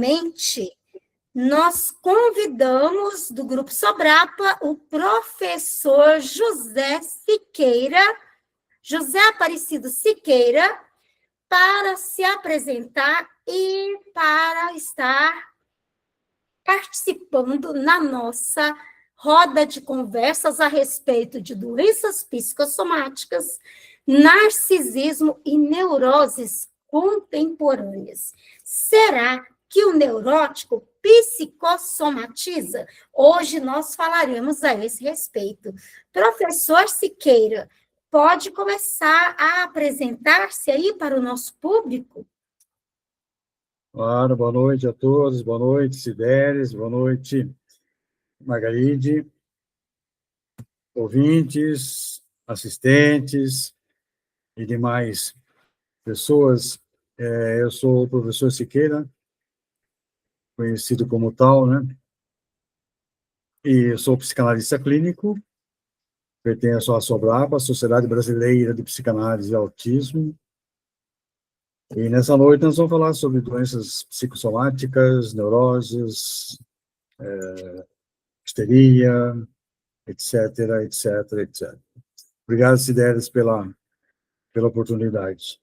Primeiramente, nós convidamos do Grupo Sobrapa o professor José Aparecido Siqueira, para se apresentar e para estar participando na nossa roda de conversas a respeito de doenças psicossomáticas, narcisismo e neuroses contemporâneas. Será que o neurótico psicossomatiza? Hoje nós falaremos a esse respeito. Professor Siqueira, pode começar a apresentar-se aí para o nosso público? Claro, boa noite a todos, boa noite, Cideres, boa noite, Margaride, ouvintes, assistentes e demais pessoas. Eu sou o professor Siqueira, conhecido como tal, né? E eu sou psicanalista clínico, pertenço à Sobrapa, Sociedade Brasileira de Psicanálise e Autismo. E nessa noite nós vamos falar sobre doenças psicossomáticas, neuroses, histeria, etc, etc, etc. Obrigado, Cideres, pela oportunidade.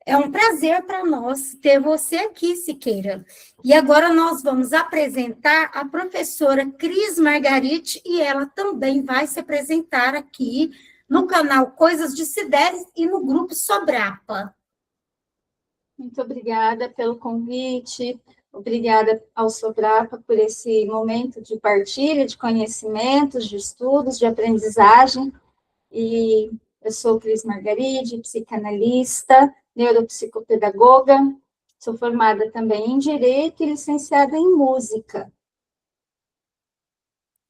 É um prazer para nós ter você aqui, Siqueira. E agora nós vamos apresentar a professora Cris Margarite, e ela também vai se apresentar aqui no canal Coisas de Cideres e no Grupo Sobrapa. Muito obrigada pelo convite, obrigada ao Sobrapa por esse momento de partilha, de conhecimentos, de estudos, de aprendizagem. E eu sou Cris Margaride, psicanalista, neuropsicopedagoga, sou formada também em Direito e licenciada em Música.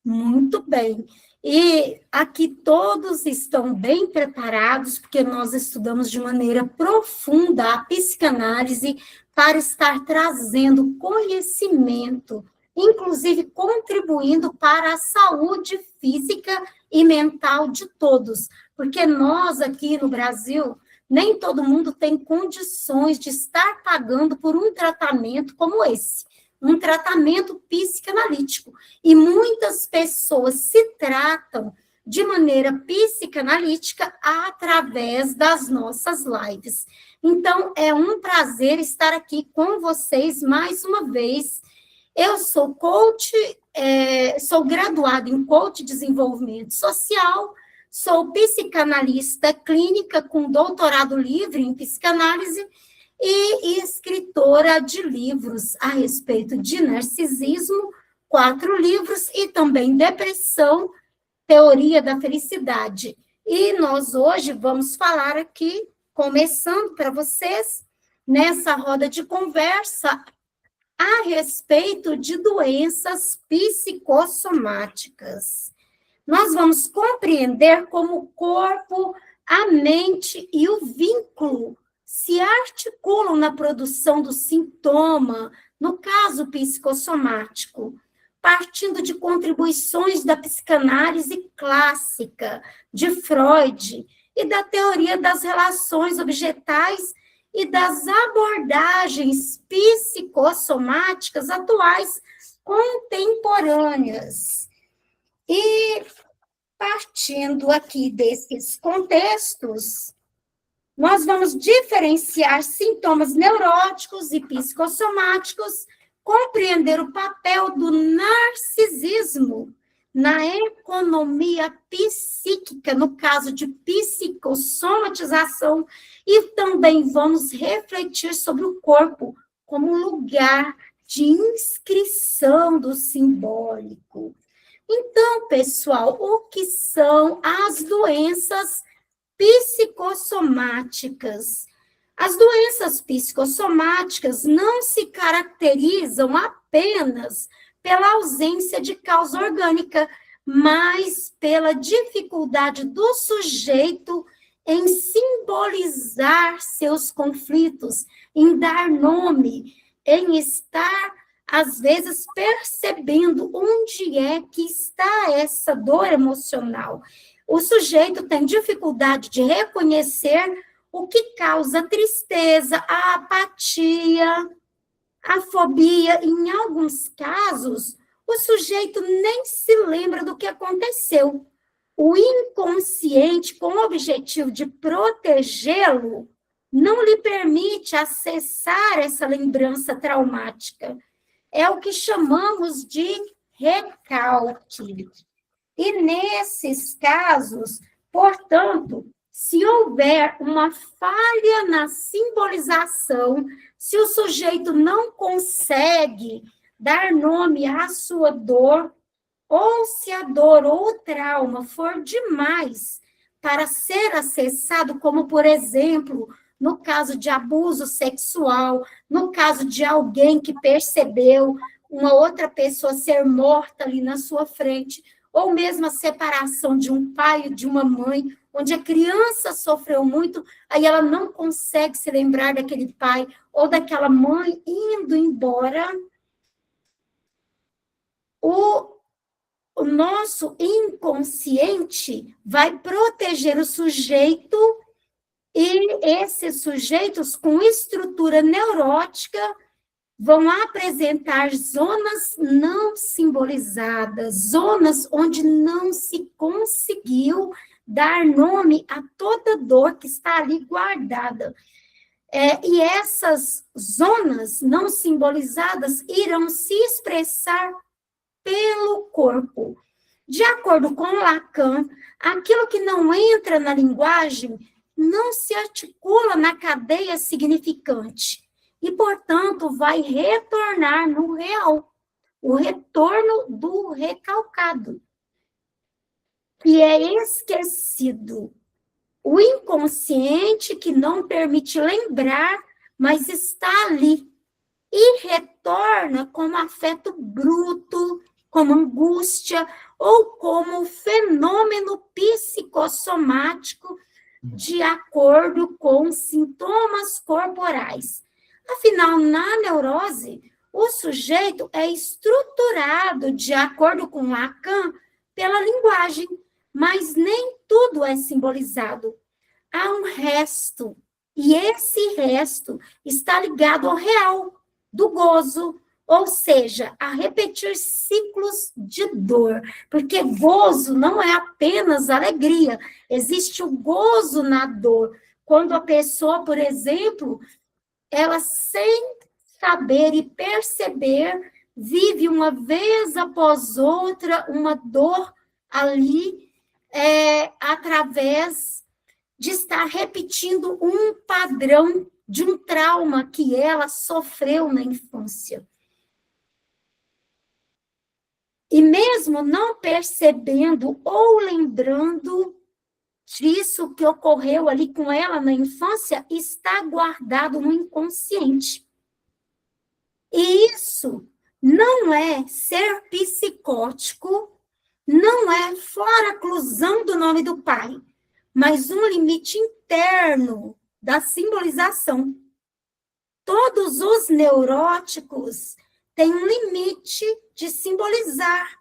Muito bem. E aqui todos estão bem preparados, porque nós estudamos de maneira profunda a psicanálise para estar trazendo conhecimento, inclusive contribuindo para a saúde física e mental de todos, porque nós aqui no Brasil, nem todo mundo tem condições de estar pagando por um tratamento como esse, um tratamento psicanalítico. E muitas pessoas se tratam de maneira psicanalítica através das nossas lives. Então, é um prazer estar aqui com vocês mais uma vez. Eu sou coach, sou graduada em coach de desenvolvimento social, sou psicanalista clínica com doutorado livre em psicanálise e escritora de livros a respeito de narcisismo, 4 livros, e também depressão, teoria da felicidade. E nós hoje vamos falar aqui, começando para vocês, nessa roda de conversa, a respeito de doenças psicossomáticas. Nós vamos compreender como o corpo, a mente e o vínculo se articulam na produção do sintoma, no caso psicossomático, partindo de contribuições da psicanálise clássica, de Freud, e da teoria das relações objetais e das abordagens psicossomáticas atuais contemporâneas. E, partindo aqui desses contextos, nós vamos diferenciar sintomas neuróticos e psicossomáticos, compreender o papel do narcisismo na economia psíquica, no caso de psicossomatização, e também vamos refletir sobre o corpo como lugar de inscrição do simbólico. Então, pessoal, o que são as doenças psicossomáticas? As doenças psicossomáticas não se caracterizam apenas pela ausência de causa orgânica, mas pela dificuldade do sujeito em simbolizar seus conflitos, em dar nome, em estar, às vezes, percebendo onde é que está essa dor emocional. O sujeito tem dificuldade de reconhecer o que causa tristeza, a apatia, A fobia, em alguns casos, o sujeito nem se lembra do que aconteceu. O inconsciente, com o objetivo de protegê-lo, não lhe permite acessar essa lembrança traumática. É o que chamamos de recalque. E nesses casos, portanto, se houver uma falha na simbolização, se o sujeito não consegue dar nome à sua dor, ou se a dor ou o trauma for demais para ser acessado, como, por exemplo, no caso de abuso sexual, no caso de alguém que percebeu uma outra pessoa ser morta ali na sua frente, ou mesmo a separação de um pai e de uma mãe, onde a criança sofreu muito, aí ela não consegue se lembrar daquele pai ou daquela mãe indo embora, o nosso inconsciente vai proteger o sujeito e esses sujeitos com estrutura neurótica vão apresentar zonas não simbolizadas, zonas onde não se conseguiu dar nome a toda dor que está ali guardada. E essas zonas não simbolizadas irão se expressar pelo corpo. De acordo com Lacan, aquilo que não entra na linguagem não se articula na cadeia significante e, portanto, vai retornar no real, o retorno do recalcado, que é esquecido. O inconsciente que não permite lembrar, mas está ali e retorna como afeto bruto, como angústia, ou como fenômeno psicossomático de acordo com sintomas corporais. Afinal, na neurose, o sujeito é estruturado, de acordo com Lacan, pela linguagem, mas nem tudo é simbolizado. Há um resto, e esse resto está ligado ao real, do gozo, ou seja, a repetir ciclos de dor, porque gozo não é apenas alegria, existe o gozo na dor. Quando a pessoa, por exemplo, ela sem saber e perceber, vive uma vez após outra uma dor ali, através de estar repetindo um padrão de um trauma que ela sofreu na infância. E mesmo não percebendo ou lembrando disso que ocorreu ali com ela na infância, está guardado no inconsciente. E isso não é ser psicótico, não é fora-clusão do nome do pai, mas um limite interno da simbolização. Todos os neuróticos têm um limite de simbolizar.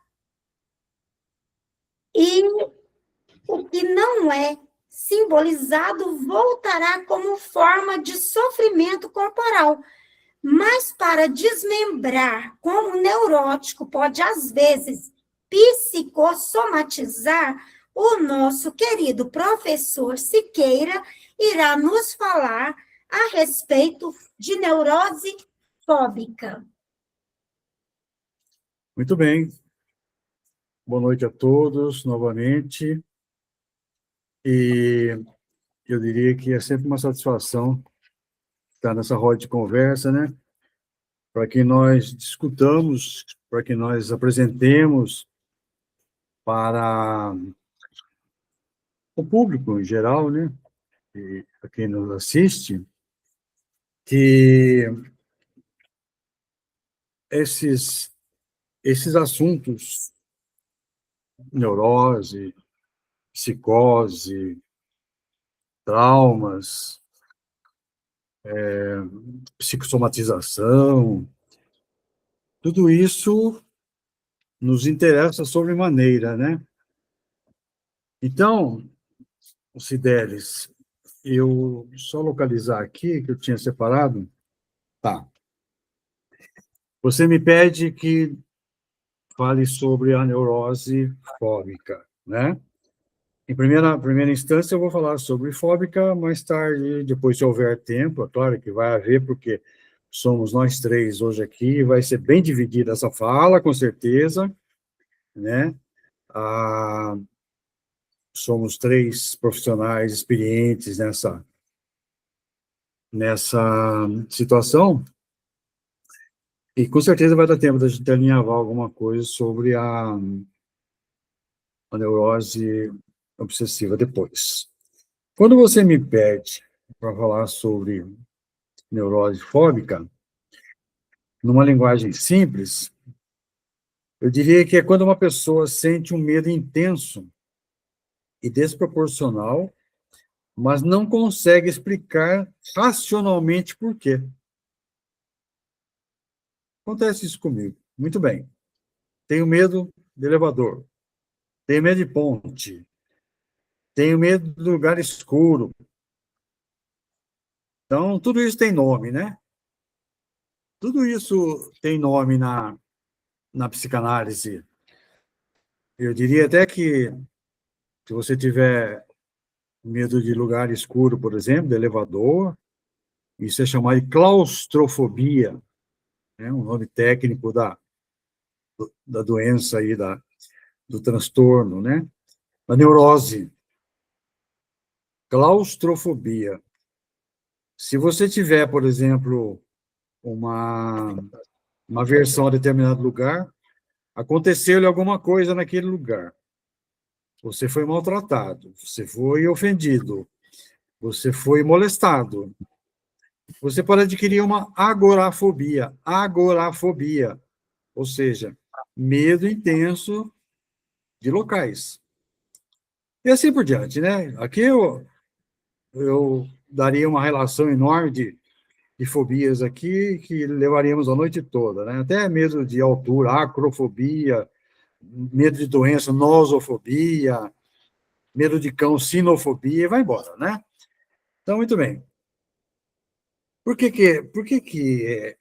E o que não é simbolizado voltará como forma de sofrimento corporal. Mas para desmembrar como o neurótico pode, às vezes, psicossomatizar, o nosso querido professor Siqueira irá nos falar a respeito de neurose fóbica. Muito bem. Boa noite a todos, novamente. E eu diria que é sempre uma satisfação estar nessa roda de conversa, né? Para que nós discutamos, para que nós apresentemos para o público em geral, né? E a quem nos assiste, que esses assuntos, neurose, psicose, traumas, psicossomatização, tudo isso nos interessa sobremaneira, né? Então, Cideles, eu só localizar aqui, que eu tinha separado, tá. Você me pede que fale sobre a neurose fóbica, né? Em primeira instância, eu vou falar sobre fóbica, mais tarde, depois, se houver tempo, é claro que vai haver, porque somos nós três hoje aqui, vai ser bem dividida essa fala, com certeza, né? Ah, somos três profissionais experientes nessa situação, e com certeza vai dar tempo da gente alinhavar alguma coisa sobre a neurose obsessiva depois. Quando você me pede para falar sobre neurose fóbica, numa linguagem simples, eu diria que é quando uma pessoa sente um medo intenso e desproporcional, mas não consegue explicar racionalmente por quê. Acontece isso comigo. Muito bem. Tenho medo de elevador. Tenho medo de ponte. Tenho medo de lugar escuro. Então, tudo isso tem nome, né? Tudo isso tem nome na psicanálise. Eu diria até que, se você tiver medo de lugar escuro, por exemplo, de elevador, isso é chamado de claustrofobia, né? Um nome técnico da doença aí, do transtorno, né? A neurose, claustrofobia. Se você tiver, por exemplo, uma aversão a determinado lugar, aconteceu-lhe alguma coisa naquele lugar. Você foi maltratado, você foi ofendido, você foi molestado. Você pode adquirir uma agorafobia, ou seja, medo intenso de locais. E assim por diante, né? Aqui eu daria uma relação enorme de fobias aqui que levaríamos a noite toda, né? Até medo de altura, acrofobia, medo de doença, nosofobia, medo de cão, sinofobia, e vai embora, né? Então, muito bem. Por que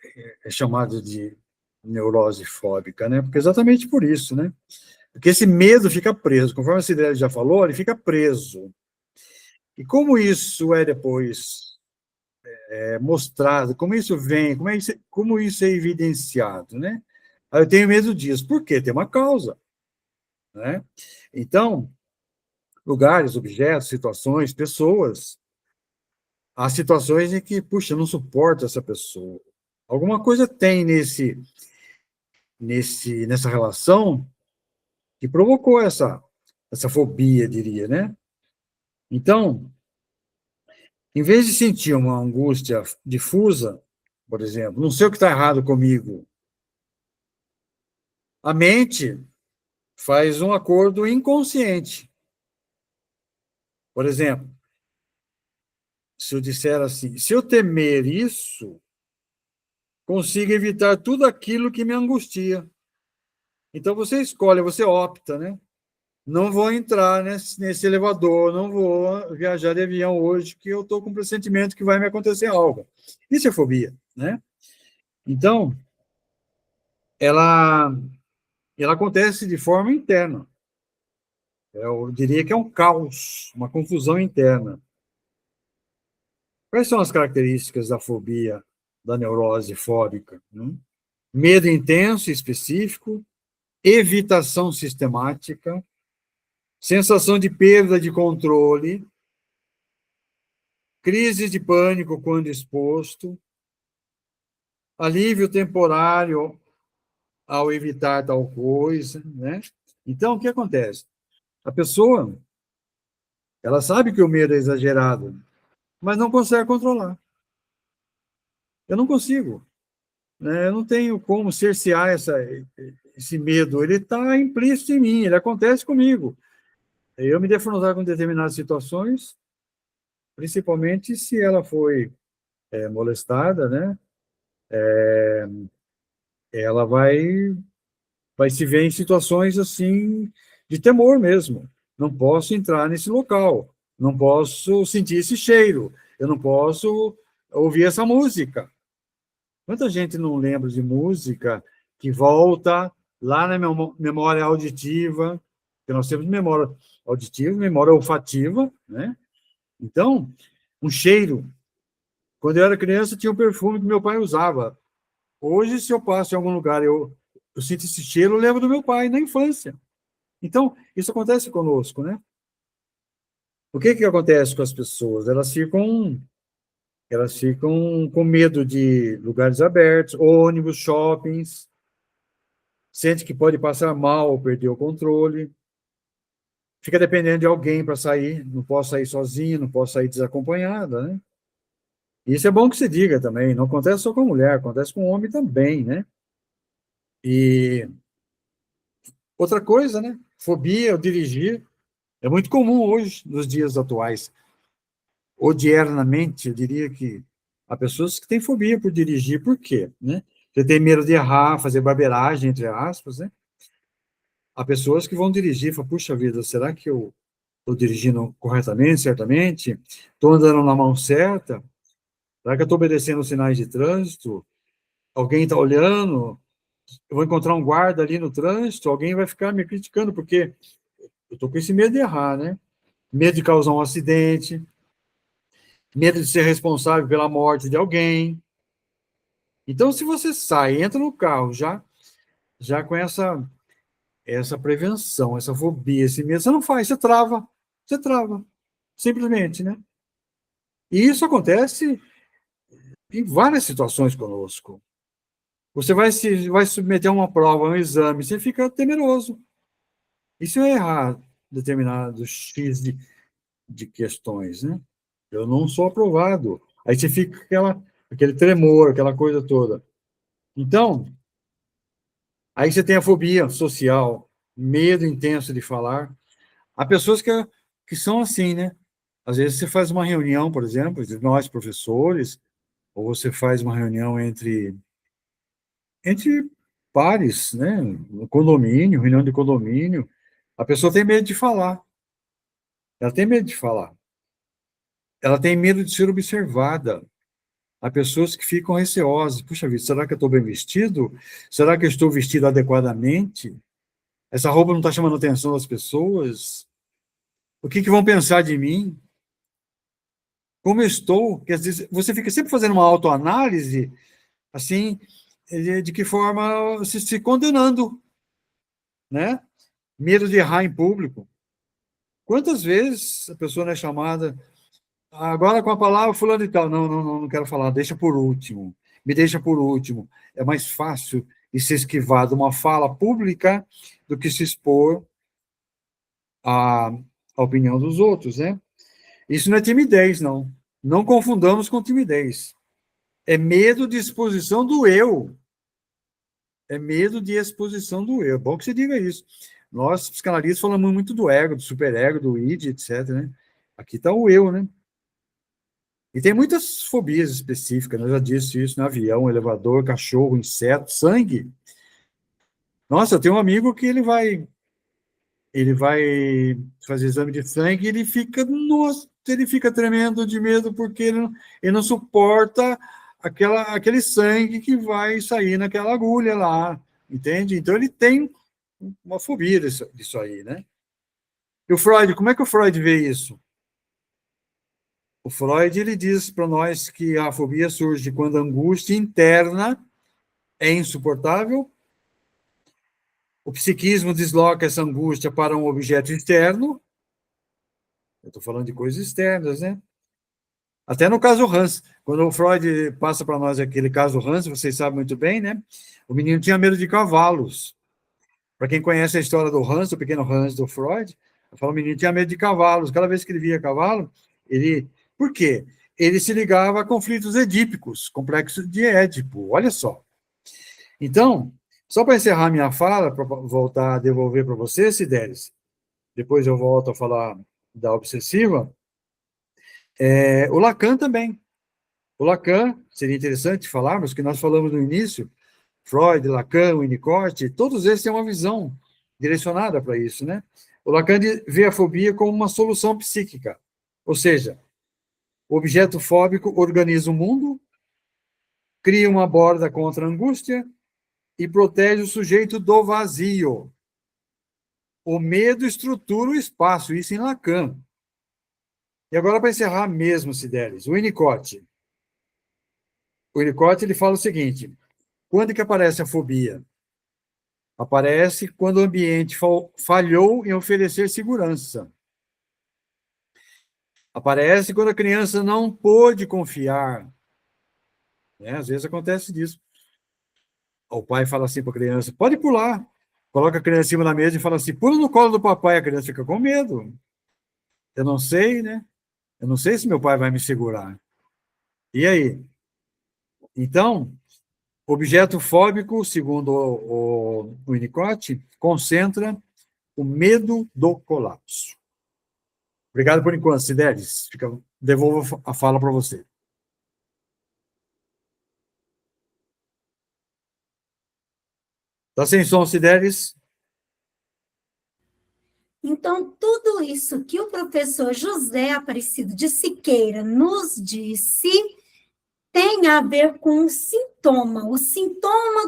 é chamado de neurose fóbica, né? Porque exatamente por isso, né? Porque esse medo fica preso. Conforme a Cidrelli já falou, ele fica preso. E como isso é depois mostrado, como isso vem, como isso é evidenciado, né? Aí eu tenho medo disso. Por quê? Tem uma causa, né? Então, lugares, objetos, situações, pessoas, há situações em que, puxa, eu não suporto essa pessoa. Alguma coisa tem nessa relação que provocou essa fobia, diria, né? Então, em vez de sentir uma angústia difusa, por exemplo, não sei o que está errado comigo, a mente faz um acordo inconsciente. Por exemplo, se eu disser assim, se eu temer isso, consigo evitar tudo aquilo que me angustia. Então você escolhe, você opta, né? Não vou entrar nesse elevador, não vou viajar de avião hoje, que eu estou com o pressentimento que vai me acontecer algo. Isso é fobia, né? Então, ela acontece de forma interna. Eu diria que é um caos, uma confusão interna. Quais são as características da fobia, da neurose fóbica? Medo intenso e específico, evitação sistemática, sensação de perda de controle, crise de pânico quando exposto, alívio temporário ao evitar tal coisa, né? Então, o que acontece? A pessoa, ela sabe que o medo é exagerado, mas não consegue controlar. Eu não consigo, né? Eu não tenho como cercear esse medo. Ele está implícito em mim, ele acontece comigo. Eu me defrontar com determinadas situações, principalmente se ela foi molestada, né? Ela vai se ver em situações assim de temor mesmo. Não posso entrar nesse local, não posso sentir esse cheiro, eu não posso ouvir essa música. Quanta gente não lembra de música que volta lá na memória auditiva, porque nós temos memória auditiva, memória olfativa, né? Então, um cheiro. Quando eu era criança, tinha um perfume que meu pai usava. Hoje, se eu passo em algum lugar, eu sinto esse cheiro, eu lembro do meu pai na infância. Então, isso acontece conosco, né? O que acontece com as pessoas? Elas ficam com medo de lugares abertos, ônibus, shoppings, sente que pode passar mal ou perder o controle, fica dependendo de alguém para sair, não posso sair sozinho, não posso sair desacompanhada, né? Isso é bom que se diga também, não acontece só com a mulher, acontece com o homem também, né? E outra coisa, né? Fobia ao dirigir é muito comum hoje, nos dias atuais. Odiernamente, eu diria que há pessoas que têm fobia por dirigir. Por quê? Né? Você tem medo de errar, fazer barbeiragem, entre aspas, né? Há pessoas que vão dirigir e falam, puxa vida, será que eu estou dirigindo corretamente, certamente? Estou andando na mão certa? Será que eu estou obedecendo os sinais de trânsito? Alguém está olhando? Eu vou encontrar um guarda ali no trânsito? Alguém vai ficar me criticando, porque eu estou com esse medo de errar, né? Medo de causar um acidente, medo de ser responsável pela morte de alguém. Então, se você sai, entra no carro já com essa prevenção, essa fobia, esse medo, você não faz, você trava, simplesmente, né? E isso acontece em várias situações conosco. Você vai submeter a uma prova, a um exame, você fica temeroso. E se eu errar determinado X de questões, né? Eu não sou aprovado. Aí você fica aquele tremor, aquela coisa toda. Então, aí você tem a fobia social, medo intenso de falar. Há pessoas que são assim, né? Às vezes você faz uma reunião, por exemplo, de nós professores, ou você faz uma reunião entre pares, né? No condomínio, reunião de condomínio, a pessoa tem medo de falar. Ela tem medo de falar. Ela tem medo de ser observada. Há pessoas que ficam receosas. Puxa vida, será que eu estou bem vestido? Será que eu estou vestido adequadamente? Essa roupa não está chamando a atenção das pessoas? O que vão pensar de mim? Como eu estou? Quer dizer, você fica sempre fazendo uma autoanálise, assim, de que forma se condenando, né? Medo de errar em público. Quantas vezes a pessoa não é chamada, agora com a palavra fulano e tal, não quero falar, deixa por último, me deixa por último. É mais fácil de se esquivar de uma fala pública do que se expor à opinião dos outros, né? Isso não é timidez, não. Não confundamos com timidez. É medo de exposição do eu. É medo de exposição do eu. É bom que você diga isso. Nós, psicanalistas, falamos muito do ego, do superego, do id, etc. Né? Aqui está o eu, né? E tem muitas fobias específicas, né? Eu já disse isso, no avião, elevador, cachorro, inseto, sangue. Nossa, eu tenho um amigo que ele vai fazer exame de sangue e ele fica tremendo de medo porque ele não suporta aquele sangue que vai sair naquela agulha lá, entende? Então ele tem uma fobia disso aí, né? E o Freud, como é que o Freud vê isso? O Freud, ele diz para nós que a fobia surge quando a angústia interna é insuportável, o psiquismo desloca essa angústia para um objeto externo. Eu estou falando de coisas externas, né? Até no caso Hans, quando o Freud passa para nós aquele caso Hans, vocês sabem muito bem, né? O menino tinha medo de cavalos. Para quem conhece a história do Hans, do pequeno Hans do Freud, eu falo, o menino tinha medo de cavalos. Cada vez que ele via cavalo, ele... Por quê? Ele se ligava a conflitos edípicos, complexo de Édipo. Olha só. Então, só para encerrar minha fala, para voltar a devolver para você, Cideres, depois eu volto a falar da obsessiva, o Lacan também. O Lacan, seria interessante falarmos, que nós falamos no início, Freud, Lacan, Winnicott, todos eles têm uma visão direcionada para isso, né? O Lacan vê a fobia como uma solução psíquica, ou seja, o objeto fóbico organiza o mundo, cria uma borda contra a angústia e protege o sujeito do vazio. O medo estrutura o espaço, isso em Lacan. E agora, para encerrar mesmo, Cidelis, o Winnicott. O Winnicott, ele fala o seguinte: quando que aparece a fobia? Aparece quando o ambiente falhou em oferecer segurança. Aparece quando a criança não pôde confiar. Às vezes acontece disso. O pai fala assim para a criança: pode pular. Coloca a criança em cima da mesa e fala assim: pula no colo do papai. A criança fica com medo. Eu não sei, né? Eu não sei se meu pai vai me segurar. E aí? Então, objeto fóbico, segundo o Winnicott, concentra o medo do colapso. Obrigado por enquanto, Cidelis. Devolvo a fala para você. Está sem som, Cidelis? Então, tudo isso que o professor José Aparecido de Siqueira nos disse tem a ver com o sintoma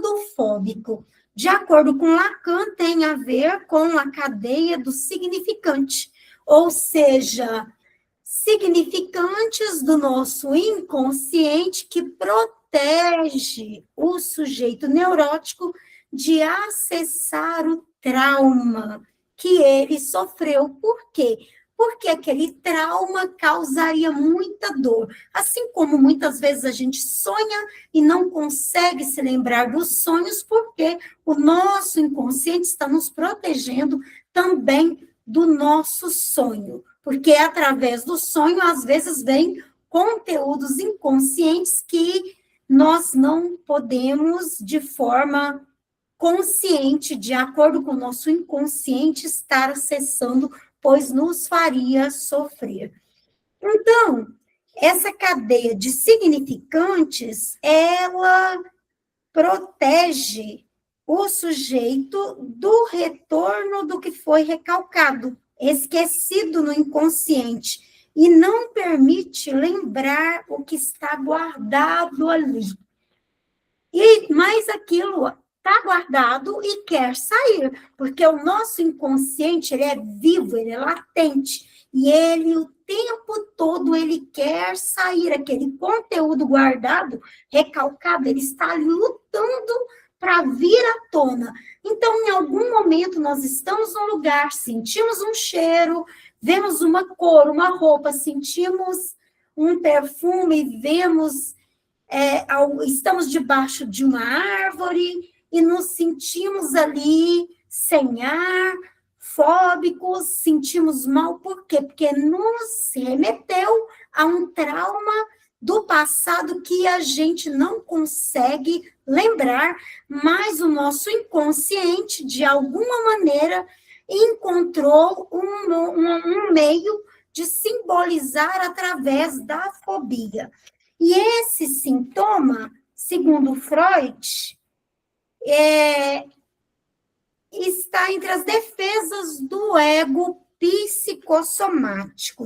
do fóbico. De acordo com Lacan, tem a ver com a cadeia do significante, ou seja, significantes do nosso inconsciente que protege o sujeito neurótico de acessar o trauma que ele sofreu. Por quê? Porque aquele trauma causaria muita dor. Assim como muitas vezes a gente sonha e não consegue se lembrar dos sonhos, porque o nosso inconsciente está nos protegendo também do nosso sonho. Porque através do sonho, às vezes, vem conteúdos inconscientes que nós não podemos, de forma consciente, de acordo com o nosso inconsciente, estar acessando, pois nos faria sofrer. Então, essa cadeia de significantes, ela protege o sujeito do retorno do que foi recalcado, esquecido no inconsciente, e não permite lembrar o que está guardado ali. Mas aquilo está guardado e quer sair, porque o nosso inconsciente, ele é vivo, ele é latente, e ele, o tempo todo, ele quer sair, aquele conteúdo guardado, recalcado, ele está lutando para vir à tona. Então, em algum momento, nós estamos num lugar, sentimos um cheiro, vemos uma cor, uma roupa, sentimos um perfume, vemos... estamos debaixo de uma árvore e nos sentimos ali sem ar, fóbicos, sentimos mal. Por quê? Porque nos remeteu a um trauma do passado que a gente não consegue lembrar, mas o nosso inconsciente, de alguma maneira, encontrou um meio de simbolizar através da fobia. E esse sintoma, segundo Freud, está entre as defesas do ego psicossomático.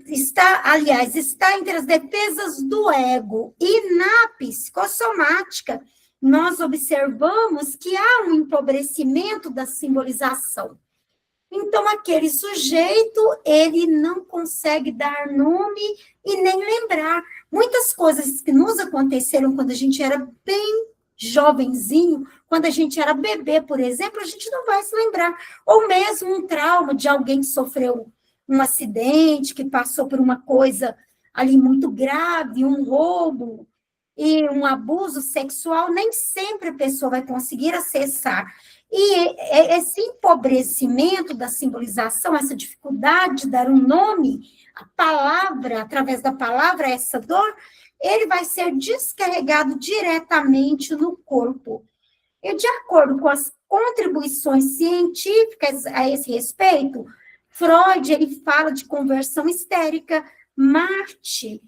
Está entre as defesas do ego. E na psicossomática, nós observamos que há um empobrecimento da simbolização. Então, aquele sujeito, ele não consegue dar nome e nem lembrar. Muitas coisas que nos aconteceram quando a gente era bem jovenzinho, quando a gente era bebê, por exemplo, a gente não vai se lembrar. Ou mesmo um trauma de alguém que sofreu um acidente, que passou por uma coisa ali muito grave, um roubo e um abuso sexual, nem sempre a pessoa vai conseguir acessar. E esse empobrecimento da simbolização, essa dificuldade de dar um nome, a palavra, através da palavra, essa dor, ele vai ser descarregado diretamente no corpo. E de acordo com as contribuições científicas a esse respeito, Freud, ele fala de conversão histérica. Marty,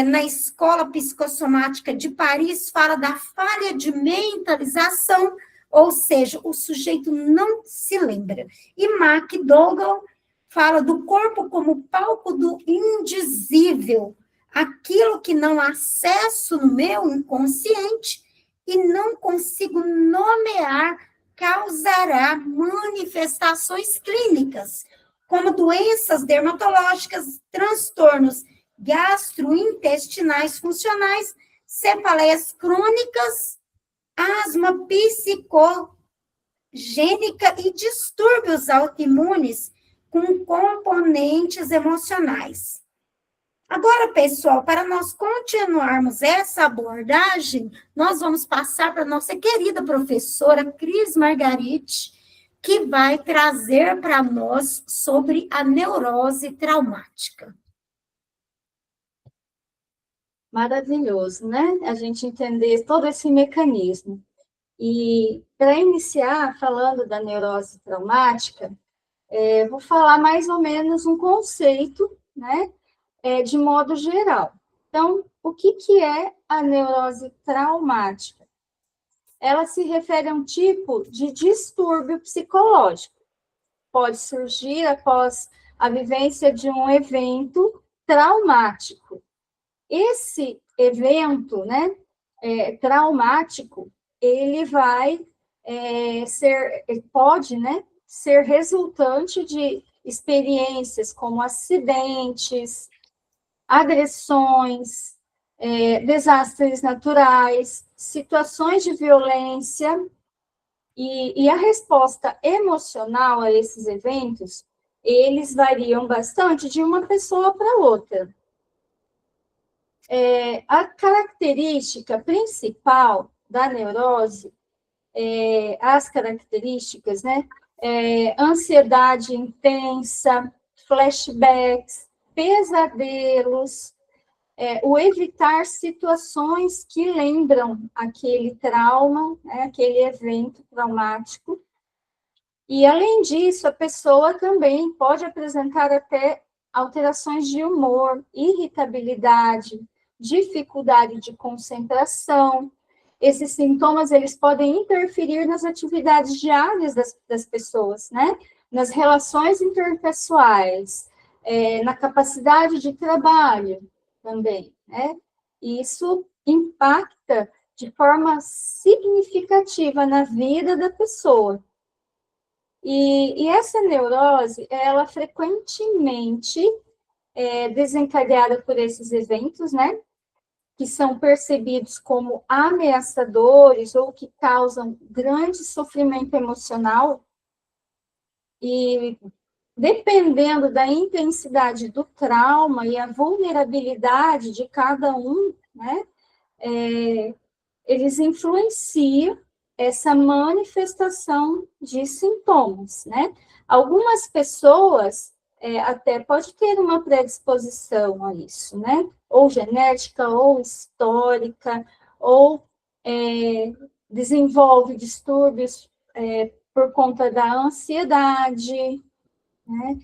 na Escola Psicossomática de Paris, fala da falha de mentalização, ou seja, o sujeito não se lembra. E McDougall fala do corpo como palco do indizível, aquilo que não acesso no meu inconsciente e não consigo nomear, causará manifestações clínicas, como doenças dermatológicas, transtornos gastrointestinais funcionais, cefaleias crônicas, asma psicogênica e distúrbios autoimunes com componentes emocionais. Agora, pessoal, para nós continuarmos essa abordagem, nós vamos passar para a nossa querida professora Cris Margarite, que vai trazer para nós sobre a neurose traumática. Maravilhoso, né? A gente entender todo esse mecanismo. E, para iniciar, falando da neurose traumática, vou falar mais ou menos um conceito, né? De modo geral. Então, o que é a neurose traumática? Ela se refere a um tipo de distúrbio psicológico. Pode surgir após a vivência de um evento traumático. Esse evento, né, traumático, ele pode, né, ser resultante de experiências como acidentes, agressões, desastres naturais, situações de violência, e a resposta emocional a esses eventos, eles variam bastante de uma pessoa para outra. A característica principal da neurose, as características, né, ansiedade intensa, flashbacks, pesadelos, o evitar situações que lembram aquele trauma, né, aquele evento traumático. E, além disso, a pessoa também pode apresentar até alterações de humor, irritabilidade, dificuldade de concentração. Esses sintomas, eles podem interferir nas atividades diárias das pessoas, né? Nas relações interpessoais, na capacidade de trabalho também, né? Isso impacta de forma significativa na vida da pessoa. E essa neurose, ela frequentemente desencadeada por esses eventos, né? Que são percebidos como ameaçadores ou que causam grande sofrimento emocional. E, dependendo da intensidade do trauma e a vulnerabilidade de cada um, né, eles influenciam essa manifestação de sintomas, né? Algumas pessoas até pode ter uma predisposição a isso, né? Ou genética, ou histórica, ou desenvolve distúrbios por conta da ansiedade, né?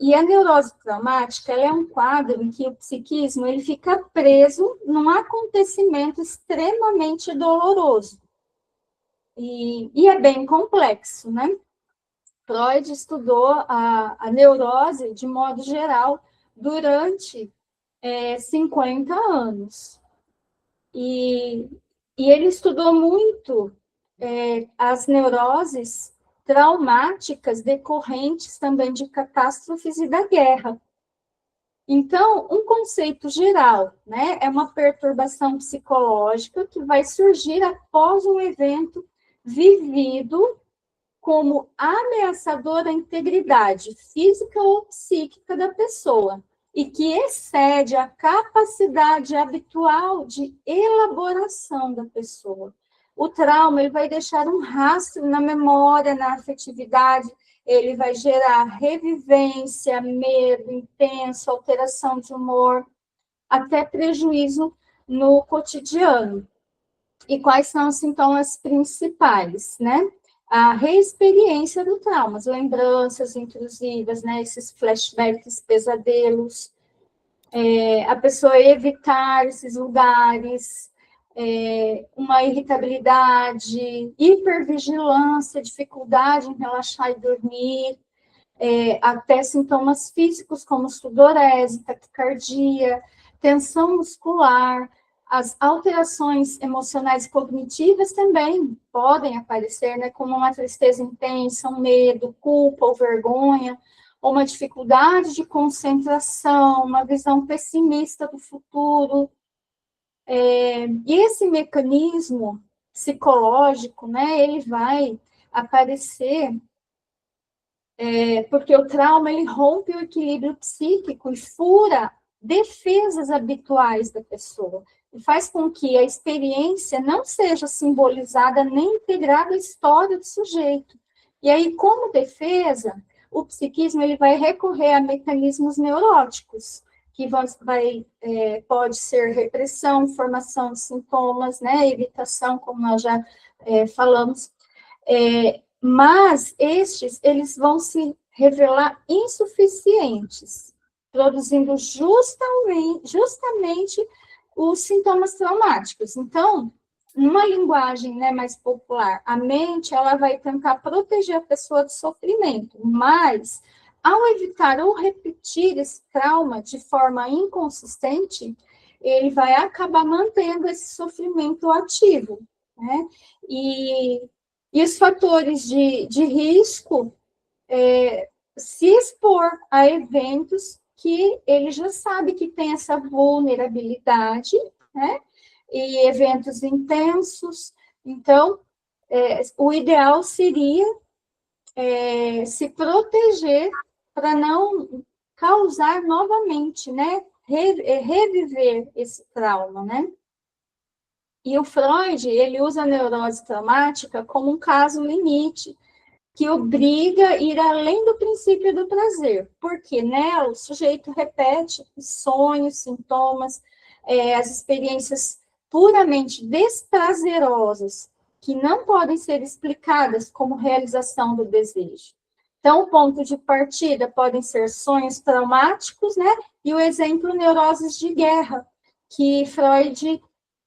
E a neurose traumática, ela é um quadro em que o psiquismo ele fica preso num acontecimento extremamente doloroso. E é bem complexo, né? Freud estudou a neurose, de modo geral, durante 50 anos. E ele estudou muito as neuroses traumáticas decorrentes também de catástrofes e da guerra. Então, um conceito geral, né, é uma perturbação psicológica que vai surgir após um evento vivido como ameaçador à integridade física ou psíquica da pessoa e que excede a capacidade habitual de elaboração da pessoa. O trauma ele vai deixar um rastro na memória, na afetividade, ele vai gerar revivência, medo intenso, alteração de humor, até prejuízo no cotidiano. E quais são os sintomas principais, né? A reexperiência do trauma, as lembranças intrusivas, né? Esses flashbacks, pesadelos, a pessoa evitar esses lugares, uma irritabilidade, hipervigilância, dificuldade em relaxar e dormir, até sintomas físicos como sudorese, taquicardia, tensão muscular. As alterações emocionais e cognitivas também podem aparecer, né, como uma tristeza intensa, um medo, culpa ou vergonha, ou uma dificuldade de concentração, uma visão pessimista do futuro. E esse mecanismo psicológico, né, ele vai aparecer porque o trauma, ele rompe o equilíbrio psíquico e fura defesas habituais da pessoa, e faz com que a experiência não seja simbolizada nem integrada à história do sujeito. E aí, como defesa, o psiquismo ele vai recorrer a mecanismos neuróticos, que pode ser repressão, formação de sintomas, né, evitação, como nós já falamos, mas eles vão se revelar insuficientes, produzindo justamente os sintomas traumáticos. Então, numa linguagem, né, mais popular, a mente ela vai tentar proteger a pessoa do sofrimento, mas ao evitar ou repetir esse trauma de forma inconsistente, ele vai acabar mantendo esse sofrimento ativo, né? E os fatores de risco, se expor a eventos que ele já sabe que tem essa vulnerabilidade, né? E eventos intensos. Então, o ideal seria se proteger para não causar novamente, né? Reviver esse trauma, né? E o Freud, ele usa a neurose traumática como um caso limite, que obriga a ir além do princípio do prazer, porque nela o sujeito repete os sonhos, sintomas, as experiências puramente desprazerosas, que não podem ser explicadas como realização do desejo. Então, o ponto de partida podem ser sonhos traumáticos, né? E o exemplo, neuroses de guerra, que Freud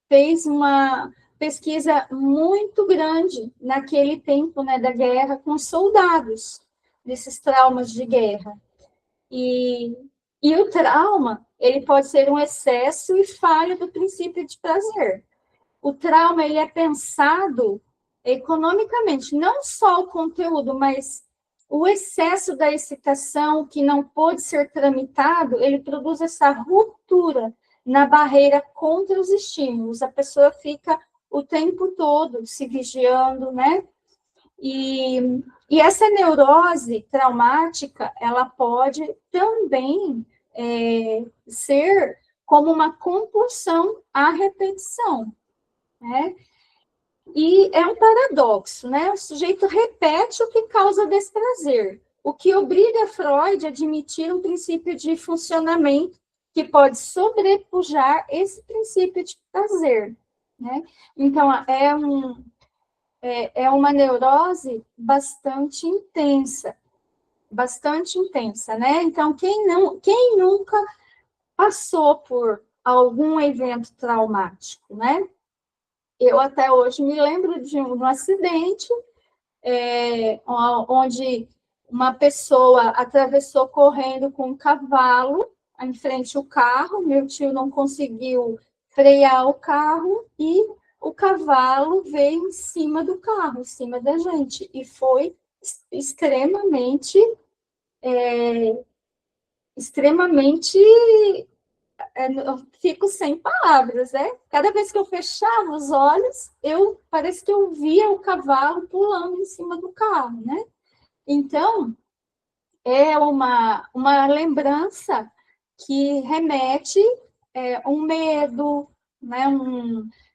fez uma pesquisa muito grande naquele tempo, né, da guerra, com soldados, desses traumas de guerra. E o trauma, ele pode ser um excesso e falha do princípio de prazer. O trauma, ele é pensado economicamente, não só o conteúdo, mas o excesso da excitação que não pôde ser tramitado, ele produz essa ruptura na barreira contra os estímulos. A pessoa fica o tempo todo se vigiando, né? E essa neurose traumática, ela pode também ser como uma compulsão à repetição, né? E é um paradoxo, né? O sujeito repete o que causa desprazer, o que obriga Freud a admitir um princípio de funcionamento que pode sobrepujar esse princípio de prazer, né? Então, é uma neurose bastante intensa, né? Então, quem nunca passou por algum evento traumático, né? Eu até hoje me lembro de um acidente onde uma pessoa atravessou correndo com um cavalo em frente ao carro, meu tio não conseguiu frear o carro e o cavalo veio em cima do carro, em cima da gente, e foi extremamente eu fico sem palavras, né? Cada vez que eu fechava os olhos, parece que eu via o cavalo pulando em cima do carro, né? Então, é uma lembrança que remete um medo, né?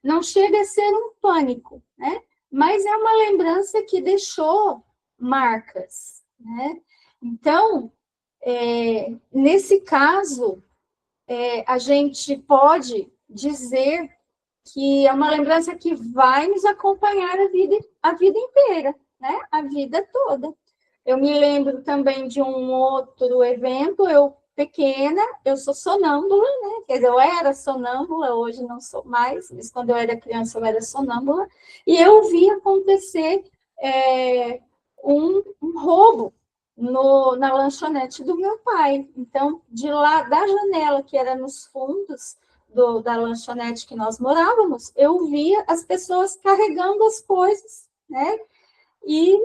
Não chega a ser um pânico, né? Mas é uma lembrança que deixou marcas, né? Então, nesse caso, a gente pode dizer que é uma lembrança que vai nos acompanhar a vida inteira, né? A vida toda. Eu me lembro também de um outro evento, eu pequena, eu sou sonâmbula, né? Quer dizer, eu era sonâmbula, hoje não sou mais, mas quando eu era criança eu era sonâmbula, e eu vi acontecer um roubo na lanchonete do meu pai. Então, de lá, da janela, que era nos fundos da lanchonete que nós morávamos, eu via as pessoas carregando as coisas, né? E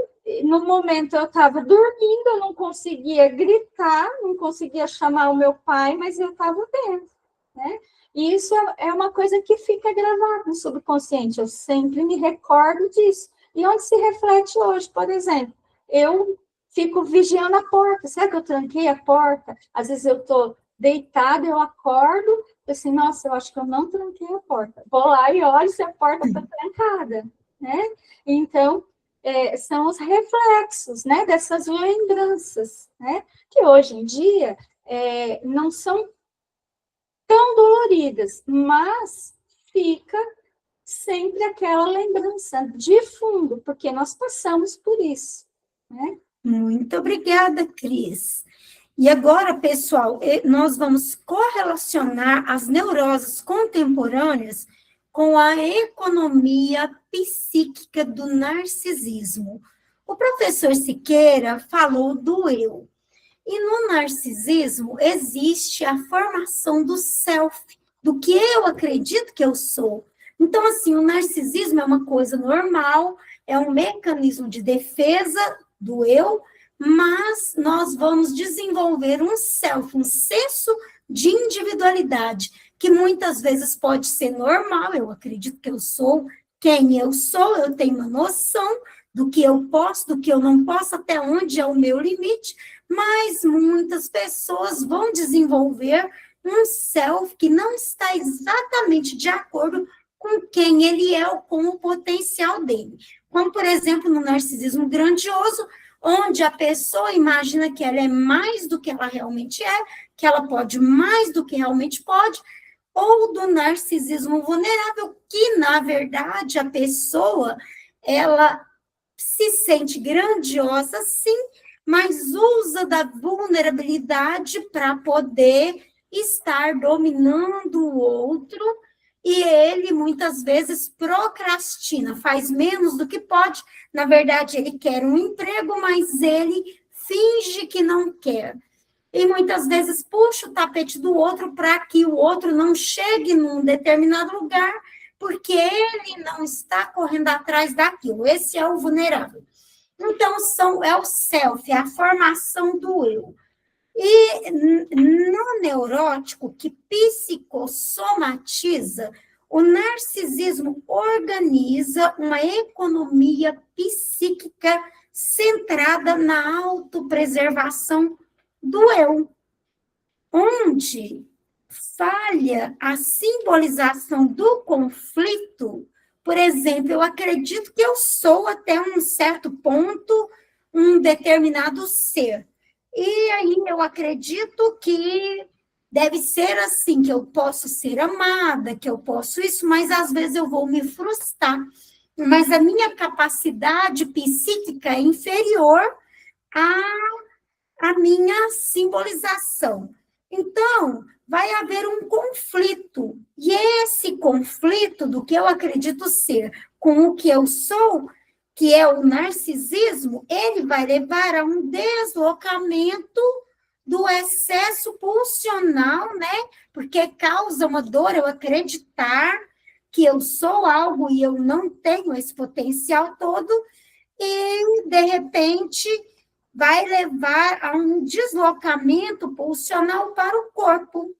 no momento eu estava dormindo, eu não conseguia gritar, não conseguia chamar o meu pai, mas eu estava vendo, né? E isso é uma coisa que fica gravada no subconsciente, eu sempre me recordo disso. E onde se reflete hoje, por exemplo, eu fico vigiando a porta, será que eu tranquei a porta? Às vezes eu estou deitada, eu acordo, assim, nossa, eu acho que eu não tranquei a porta. Vou lá e olho se a porta está trancada, né? Então, são os reflexos, né, dessas lembranças, né, que hoje em dia não são tão doloridas, mas fica sempre aquela lembrança de fundo, porque nós passamos por isso, né? Muito obrigada, Cris. E agora, pessoal, nós vamos correlacionar as neuroses contemporâneas com a economia psíquica do narcisismo. O professor Siqueira falou do eu. E no narcisismo existe a formação do self, do que eu acredito que eu sou. Então, assim, o narcisismo é uma coisa normal, é um mecanismo de defesa do eu, mas nós vamos desenvolver um self, um senso de individualidade, que muitas vezes pode ser normal, eu acredito que eu sou quem eu sou, eu tenho uma noção do que eu posso, do que eu não posso, até onde é o meu limite, mas muitas pessoas vão desenvolver um self que não está exatamente de acordo com quem ele é ou com o potencial dele. Como, por exemplo, no narcisismo grandioso, onde a pessoa imagina que ela é mais do que ela realmente é, que ela pode mais do que realmente pode, ou do narcisismo vulnerável, que, na verdade, a pessoa, ela se sente grandiosa, sim, mas usa da vulnerabilidade para poder estar dominando o outro, e ele, muitas vezes, procrastina, faz menos do que pode. Na verdade, ele quer um emprego, mas ele finge que não quer. E muitas vezes puxa o tapete do outro para que o outro não chegue num determinado lugar, porque ele não está correndo atrás daquilo. Esse é o vulnerável. Então, é o self, é a formação do eu. E no neurótico, que psicossomatiza, o narcisismo organiza uma economia psíquica centrada na autopreservação do eu, onde falha a simbolização do conflito. Por exemplo, eu acredito que eu sou, até um certo ponto, um determinado ser. E aí eu acredito que deve ser assim, que eu posso ser amada, que eu posso isso, mas às vezes eu vou me frustrar. Mas a minha capacidade psíquica é inferior à minha simbolização. Então, vai haver um conflito. E esse conflito do que eu acredito ser com o que eu sou, que é o narcisismo, ele vai levar a um deslocamento do excesso pulsional, né? Porque causa uma dor eu acreditar que eu sou algo e eu não tenho esse potencial todo, e, de repente, vai levar a um deslocamento pulsional para o corpo,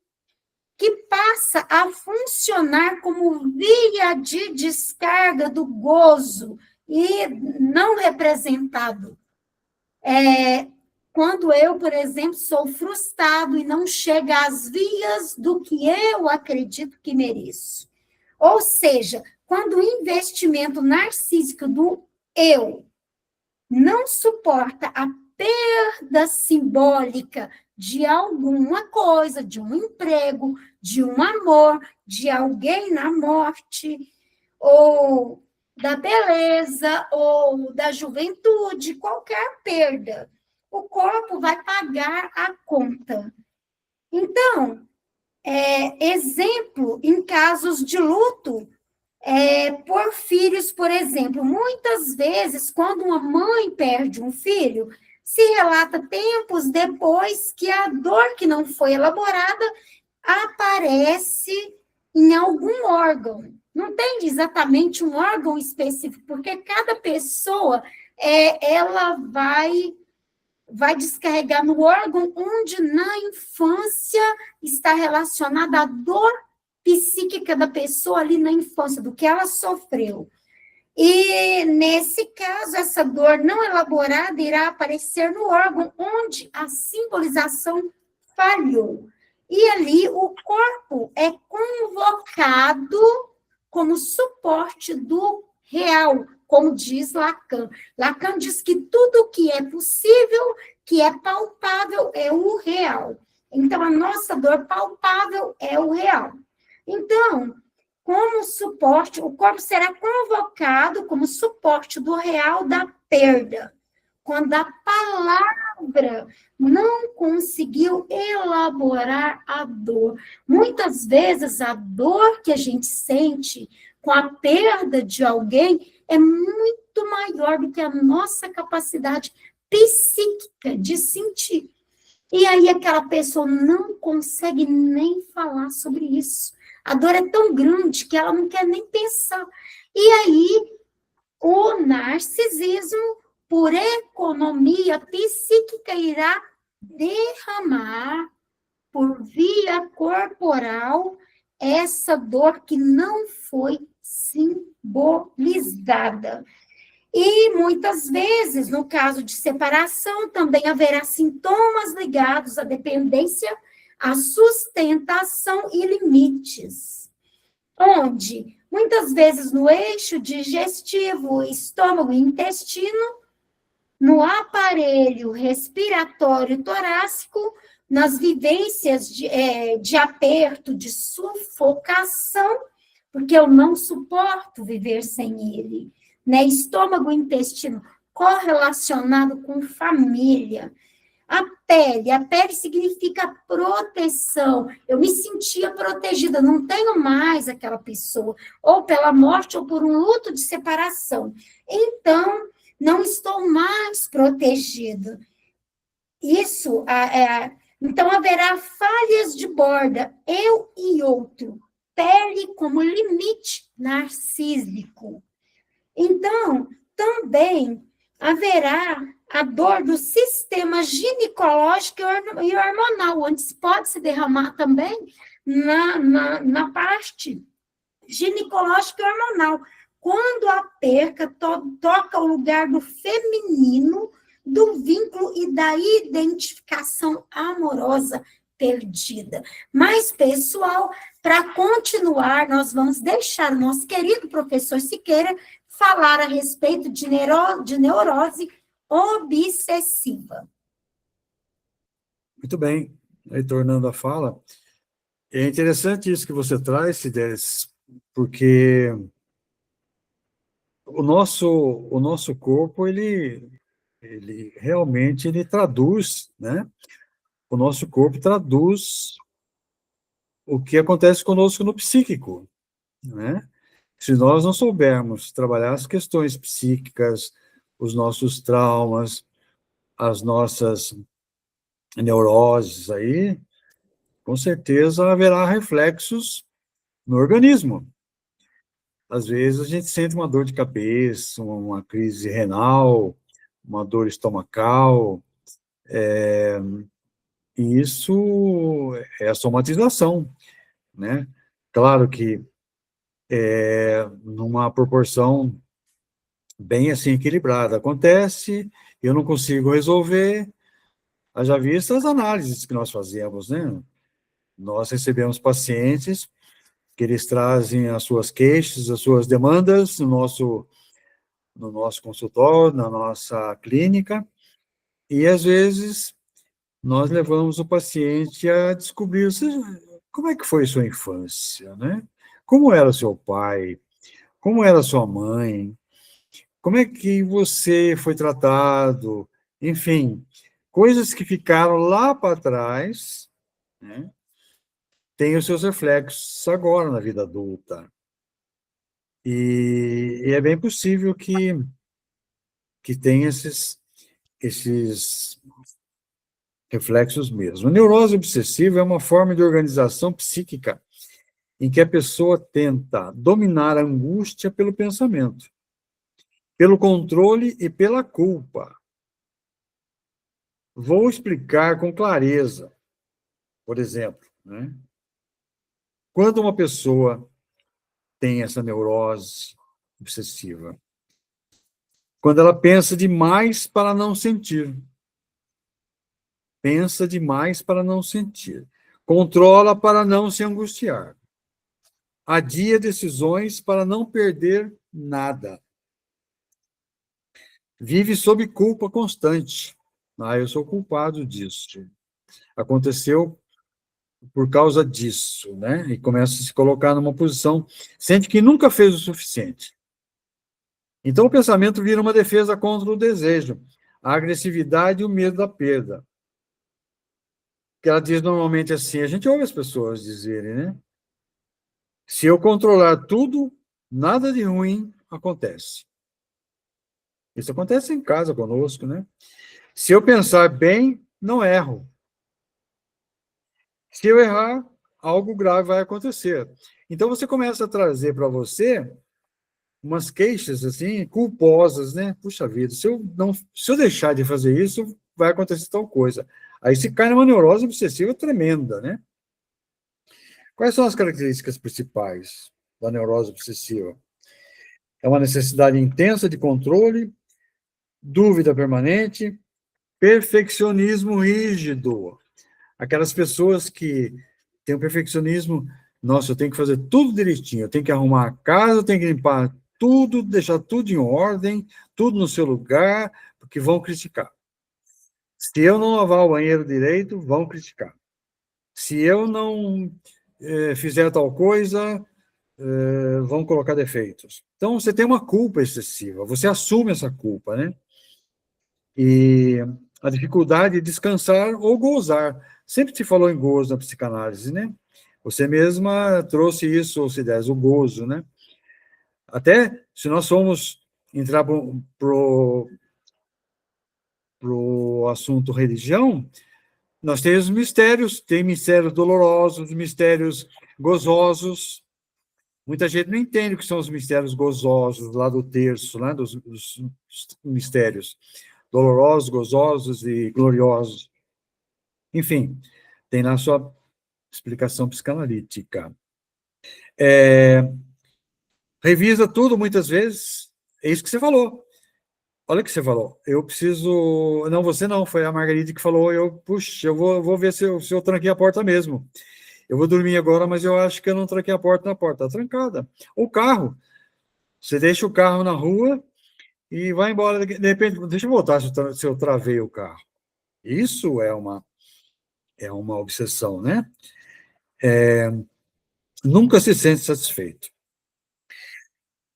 que passa a funcionar como via de descarga do gozo e não representado. Quando eu, por exemplo, sou frustrado e não chega às vias do que eu acredito que mereço. Ou seja, quando o investimento narcísico do eu não suporta a perda simbólica de alguma coisa, de um emprego, de um amor, de alguém na morte, ou da beleza, ou da juventude, qualquer perda, o corpo vai pagar a conta. Então, exemplo, em casos de luto, por filhos, por exemplo, muitas vezes, quando uma mãe perde um filho, se relata tempos depois que a dor que não foi elaborada aparece em algum órgão. Não tem exatamente um órgão específico, porque cada pessoa ela vai descarregar no órgão onde na infância está relacionada a dor psíquica da pessoa ali na infância, do que ela sofreu. E, nesse caso, essa dor não elaborada irá aparecer no órgão onde a simbolização falhou. E ali o corpo é convocado como suporte do real, como diz Lacan. Lacan diz que tudo que é possível, que é palpável, é o real. Então, a nossa dor palpável é o real. Então, como suporte, o corpo será convocado como suporte do real da perda, quando a palavra não conseguiu elaborar a dor. Muitas vezes, a dor que a gente sente com a perda de alguém é muito maior do que a nossa capacidade psíquica de sentir. E aí aquela pessoa não consegue nem falar sobre isso. A dor é tão grande que ela não quer nem pensar. E aí o narcisismo, por economia psíquica, irá derramar por via corporal essa dor que não foi simbolizada. E muitas vezes, no caso de separação, também haverá sintomas ligados à dependência, à sustentação e limites, onde, muitas vezes, no eixo digestivo, estômago e intestino, no aparelho respiratório torácico, nas vivências de aperto, de sufocação, porque eu não suporto viver sem ele, né? Estômago e intestino correlacionado com família. A pele significa proteção. Eu me sentia protegida, não tenho mais aquela pessoa, ou pela morte ou por um luto de separação. Então, não estou mais protegida. Isso, então haverá falhas de borda, eu e outro, pele como limite narcísico. Então, também haverá a dor do sistema ginecológico e hormonal, onde pode se derramar também na parte ginecológica e hormonal. Quando a perca toca o lugar do feminino, do vínculo e da identificação amorosa perdida. Mas, pessoal, para continuar, nós vamos deixar o nosso querido professor Siqueira falar a respeito de neurose obsessiva. Muito bem. Aí, tornando a fala, é interessante isso que você traz, Cideres, porque o nosso corpo, ele realmente traduz, né? O nosso corpo traduz o que acontece conosco no psíquico, né? Se nós não soubermos trabalhar as questões psíquicas, os nossos traumas, as nossas neuroses aí, com certeza haverá reflexos no organismo. Às vezes a gente sente uma dor de cabeça, uma crise renal, uma dor estomacal, e isso é a somatização, né? Claro que numa proporção bem assim equilibrada. Acontece, eu não consigo resolver, haja vista as análises que nós fazemos, né? Nós recebemos pacientes que eles trazem as suas queixas, as suas demandas no nosso consultório, na nossa clínica, e às vezes nós levamos o paciente a descobrir como é que foi sua infância, né? Como era seu pai? Como era sua mãe? Como é que você foi tratado? Enfim, coisas que ficaram lá para trás, né, têm os seus reflexos agora na vida adulta. E é bem possível que tenha esses reflexos mesmo. A neurose obsessiva é uma forma de organização psíquica em que a pessoa tenta dominar a angústia pelo pensamento, pelo controle e pela culpa. Vou explicar com clareza. Por exemplo, né? Quando uma pessoa tem essa neurose obsessiva, quando ela pensa demais para não sentir, pensa demais para não sentir, controla para não se angustiar, adia decisões para não perder nada, vive sob culpa constante. Eu sou culpado disso. Aconteceu por causa disso, né? E começa a se colocar numa posição, sente que nunca fez o suficiente. Então, o pensamento vira uma defesa contra o desejo, a agressividade e o medo da perda. Que ela diz normalmente assim, a gente ouve as pessoas dizerem, né? Se eu controlar tudo, nada de ruim acontece. Isso acontece em casa conosco, né? Se eu pensar bem, não erro. Se eu errar, algo grave vai acontecer. Então, você começa a trazer para você umas queixas, assim, culposas, né? Puxa vida, se eu deixar de fazer isso, vai acontecer tal coisa. Aí se cai numa neurose obsessiva tremenda, né? Quais são as características principais da neurose obsessiva? É uma necessidade intensa de controle, dúvida permanente, perfeccionismo rígido. Aquelas pessoas que têm um perfeccionismo, nossa, eu tenho que fazer tudo direitinho, eu tenho que arrumar a casa, eu tenho que limpar tudo, deixar tudo em ordem, tudo no seu lugar, porque vão criticar. Se eu não lavar o banheiro direito, vão criticar. Se eu não fizer tal coisa, vão colocar defeitos. Então, você tem uma culpa excessiva, você assume essa culpa, né? E a dificuldade de descansar ou gozar. Sempre se falou em gozo na psicanálise, né? Você mesma trouxe isso, Cidés, o gozo, né? Até se nós formos entrar pro assunto religião, nós temos mistérios, tem mistérios dolorosos, mistérios gozosos. Muita gente não entende o que são os mistérios gozosos, lá do terço, né, dos mistérios dolorosos, gozosos e gloriosos. Enfim, tem na sua explicação psicanalítica. Revisa tudo muitas vezes, é isso que você falou. Olha o que você falou. Eu preciso. Não, você não, foi a Margarida que falou. Puxa, eu vou ver se eu tranquei a porta mesmo. Eu vou dormir agora, mas eu acho que eu não tranquei a porta na porta. Está trancada. O carro. Você deixa o carro na rua e vai embora. De repente, deixa eu voltar se eu travei o carro. Isso é uma obsessão, né? Nunca se sente satisfeito.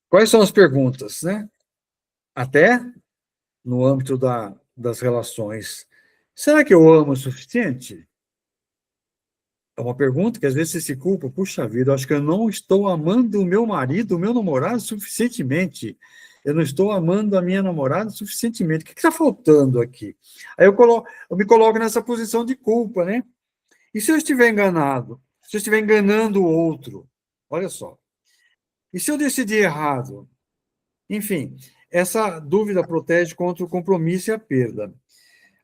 Quais são as perguntas, né? Até no âmbito das relações. Será que eu amo o suficiente? É uma pergunta que às vezes você se culpa. Puxa vida, eu acho que eu não estou amando o meu marido, o meu namorado suficientemente. Eu não estou amando a minha namorada suficientemente. O que está faltando aqui? Aí eu me coloco nessa posição de culpa, né? E se eu estiver enganado? Se eu estiver enganando o outro? Olha só. E se eu decidir errado? Enfim, essa dúvida protege contra o compromisso e a perda.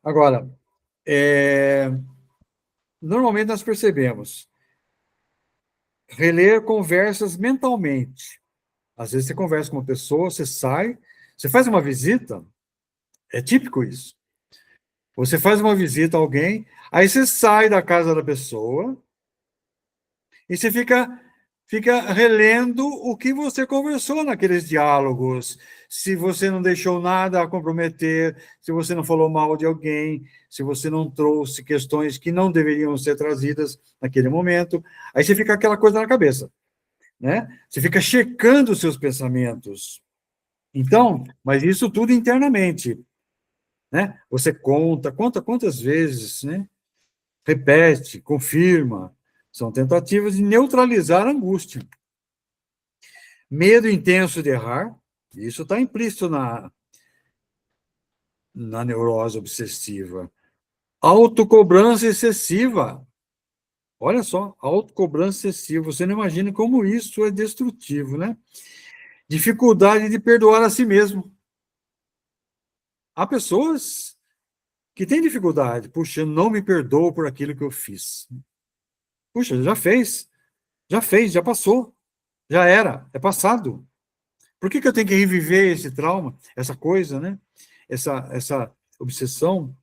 Agora, normalmente nós percebemos reler conversas mentalmente. Às vezes você conversa com uma pessoa, você sai, você faz uma visita, é típico isso. Você faz uma visita a alguém, aí você sai da casa da pessoa e você fica relendo o que você conversou naqueles diálogos, se você não deixou nada a comprometer, se você não falou mal de alguém, se você não trouxe questões que não deveriam ser trazidas naquele momento, aí você fica aquela coisa na cabeça, né? Você fica checando os seus pensamentos. Então, mas isso tudo internamente, né? Você conta quantas vezes, né? Repete, confirma. São tentativas de neutralizar a angústia. Medo intenso de errar, isso está implícito na neurose obsessiva? Autocobrança excessiva. Olha só, autocobrança excessiva. Você não imagina como isso é destrutivo, né? Dificuldade de perdoar a si mesmo. Há pessoas que têm dificuldade. Puxa, eu não me perdoo por aquilo que eu fiz. Puxa, já passou, já era, é passado. Por que eu tenho que reviver esse trauma, essa coisa, né? Essa obsessão?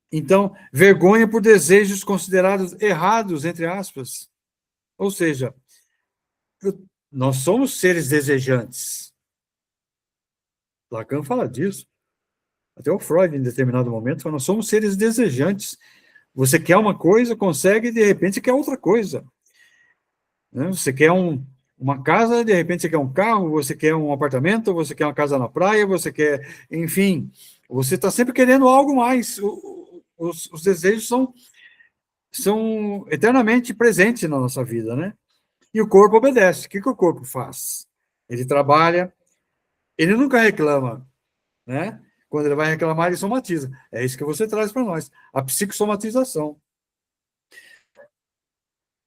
Então, vergonha por desejos considerados errados, entre aspas. Ou seja, nós somos seres desejantes. Lacan fala disso. Até o Freud, em determinado momento, fala, nós somos seres desejantes. Você quer uma coisa, consegue, e de repente você quer outra coisa. Né? Você quer uma casa, de repente você quer um carro, você quer um apartamento, você quer uma casa na praia, você quer, enfim, você está sempre querendo algo mais. Os desejos são eternamente presentes na nossa vida, né? E o corpo obedece. O que o corpo faz? Ele trabalha, ele nunca reclama, né? Quando ele vai reclamar, ele somatiza. É isso que você traz para nós, a psicossomatização.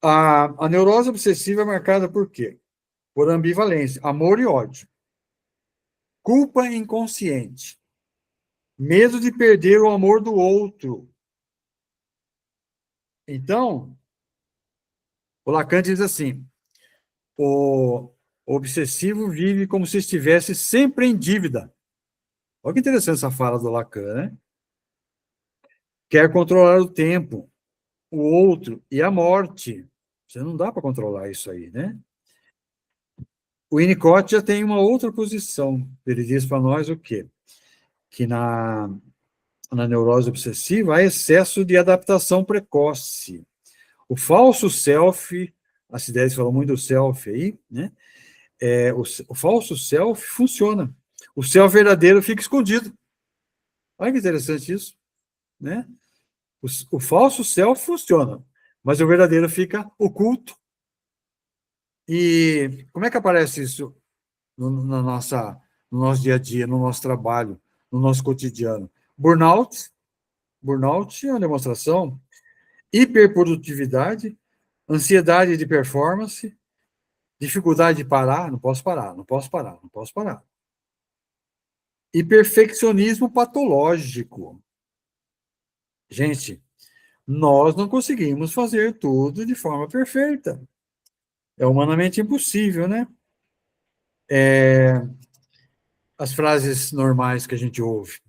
A neurose obsessiva é marcada por quê? Por ambivalência, amor e ódio. Culpa inconsciente. Medo de perder o amor do outro. Então, o Lacan diz assim, o obsessivo vive como se estivesse sempre em dívida. Olha que interessante essa fala do Lacan, né? Quer controlar o tempo, o outro e a morte. Você não dá para controlar isso aí, né? O Winnicott já tem uma outra posição. Ele diz para nós o quê? Que na neurose obsessiva há excesso de adaptação precoce. O falso self, a Cidéres falou muito do self aí, né? O falso self funciona. O self verdadeiro fica escondido. Olha que interessante isso, né? O falso self funciona, mas o verdadeiro fica oculto. E como é que aparece isso no nosso dia a dia, no nosso trabalho, no nosso cotidiano? Burnout é uma demonstração, hiperprodutividade, ansiedade de performance, dificuldade de parar, não posso parar. E perfeccionismo patológico. Gente, nós não conseguimos fazer tudo de forma perfeita. É humanamente impossível, né? As frases normais que a gente ouve.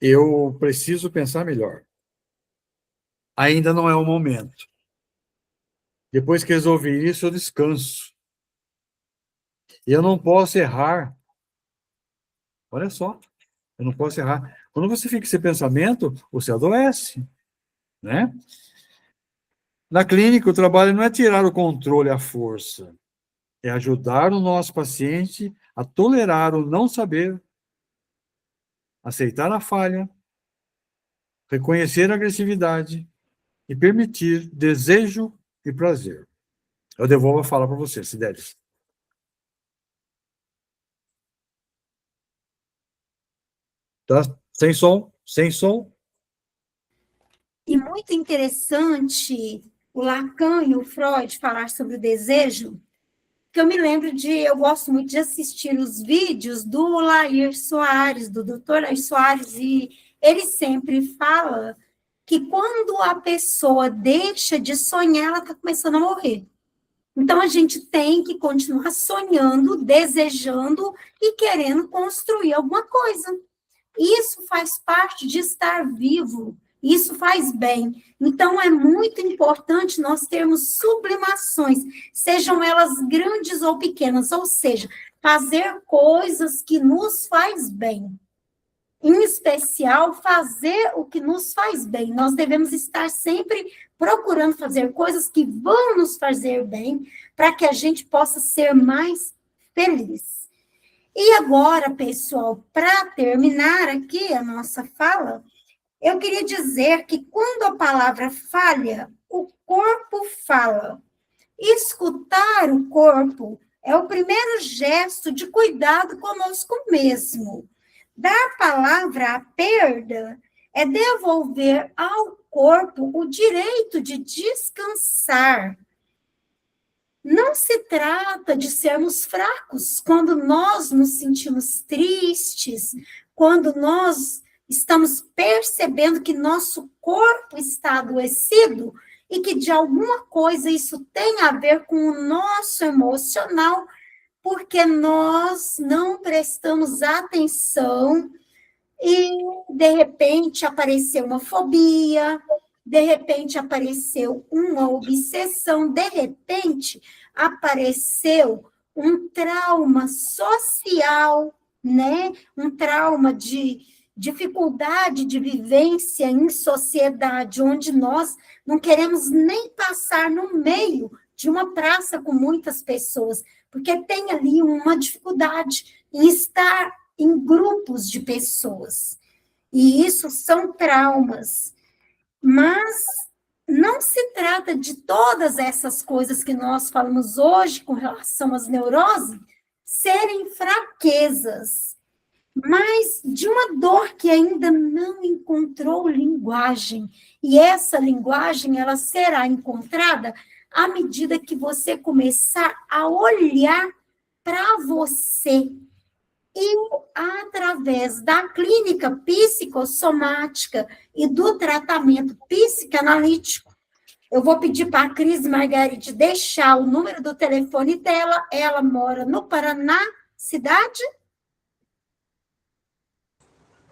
Eu preciso pensar melhor. Ainda não é o momento. Depois que resolvi isso, eu descanso. Eu não posso errar. Olha só, eu não posso errar. Quando você fica com esse pensamento, você adoece, né? Na clínica, o trabalho não é tirar o controle à força, é ajudar o nosso paciente a tolerar o não saber, aceitar a falha, reconhecer a agressividade e permitir desejo e prazer. Eu devolvo a fala para você, Cidéres. Tá? Sem som, sem som. E muito interessante o Lacan e o Freud falar sobre o desejo, que eu me lembro eu gosto muito de assistir os vídeos do Lair Soares, do Dr. Lair Soares, e ele sempre fala que quando a pessoa deixa de sonhar, ela está começando a morrer. Então, a gente tem que continuar sonhando, desejando e querendo construir alguma coisa. Isso faz parte de estar vivo, isso faz bem. Então, é muito importante nós termos sublimações, sejam elas grandes ou pequenas, ou seja, fazer coisas que nos faz bem. Em especial, fazer o que nos faz bem. Nós devemos estar sempre procurando fazer coisas que vão nos fazer bem, para que a gente possa ser mais feliz. E agora, pessoal, para terminar aqui a nossa fala, eu queria dizer que quando a palavra falha, o corpo fala. Escutar o corpo é o primeiro gesto de cuidado conosco mesmo. Dar palavra à perda é devolver ao corpo o direito de descansar. Não se trata de sermos fracos quando nós nos sentimos tristes, quando nós estamos percebendo que nosso corpo está adoecido e que de alguma coisa isso tem a ver com o nosso emocional, porque nós não prestamos atenção e, de repente, apareceu uma fobia, de repente, apareceu uma obsessão, de repente, apareceu um trauma social, né? Um trauma de dificuldade de vivência em sociedade, onde nós não queremos nem passar no meio de uma praça com muitas pessoas, porque tem ali uma dificuldade em estar em grupos de pessoas. E isso são traumas. Mas não se trata de todas essas coisas que nós falamos hoje com relação às neuroses serem fraquezas, mas de uma dor que ainda não encontrou linguagem. E essa linguagem, ela será encontrada à medida que você começar a olhar para você. E, através da clínica psicossomática e do tratamento psicanalítico, eu vou pedir para a Cris Margaride deixar o número do telefone dela. Ela mora no Paraná, cidade?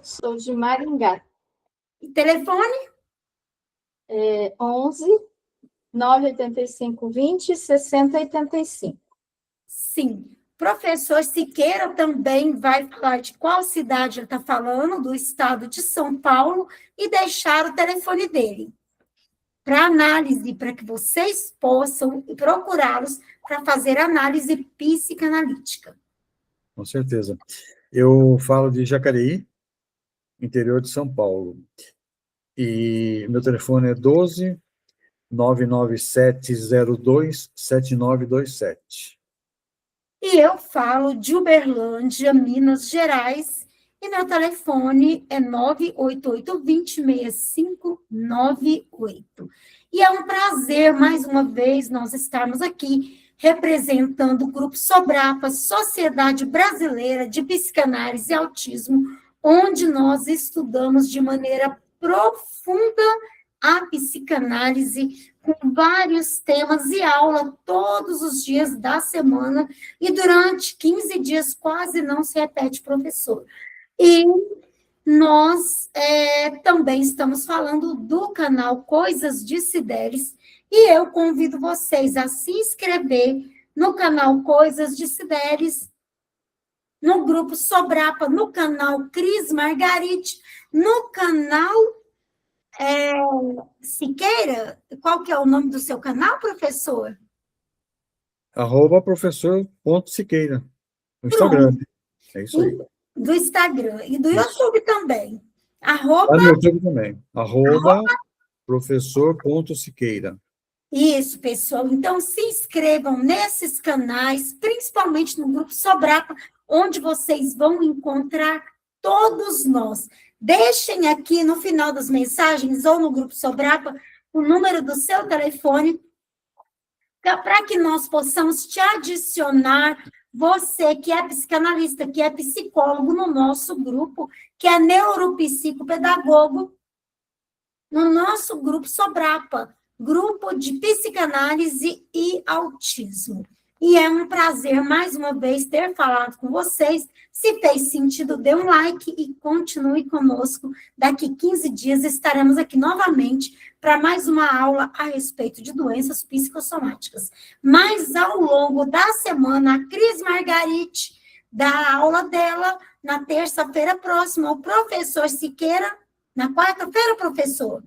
Sou de Maringá. E telefone? 11 985 20 6085. Sim. Professor Siqueira também vai falar de qual cidade ele está falando, do estado de São Paulo, e deixar o telefone dele para análise, para que vocês possam procurá-los para fazer análise psicanalítica. Com certeza. Eu falo de Jacareí, interior de São Paulo. E meu telefone é 12 99702 7927. E eu falo de Uberlândia, Minas Gerais, e meu telefone é 988-206598. E é um prazer, mais uma vez, nós estarmos aqui representando o Grupo Sobrapa, Sociedade Brasileira de Psicanálise e Autismo, onde nós estudamos de maneira profunda a psicanálise, com vários temas e aula todos os dias da semana, e durante 15 dias quase não se repete, professor. E nós também estamos falando do canal Coisas de Cideres, e eu convido vocês a se inscrever no canal Coisas de Cideres, no grupo Sobrapa, no canal Cris Margaride, no canal Siqueira. Qual que é o nome do seu canal, professor? @professor.siqueira, no Instagram. É isso aí. Do Instagram e do Isso. YouTube também. Lá no YouTube também. @professor.siqueira. Isso, pessoal. Então, se inscrevam nesses canais, principalmente no Grupo Sobrapa, onde vocês vão encontrar todos nós. Deixem aqui no final das mensagens ou no Grupo Sobrapa o número do seu telefone, para que nós possamos te adicionar, você que é psicanalista, que é psicólogo, no nosso grupo, que é neuropsicopedagogo, no nosso Grupo Sobrapa, Grupo de Psicanálise e Autismo. E é um prazer, mais uma vez, ter falado com vocês. Se fez sentido, dê um like e continue conosco. Daqui 15 dias estaremos aqui novamente para mais uma aula a respeito de doenças psicossomáticas. Mas, ao longo da semana, a Cris Margaride dá a aula dela na terça-feira próxima. O professor Siqueira, na quarta-feira, professor?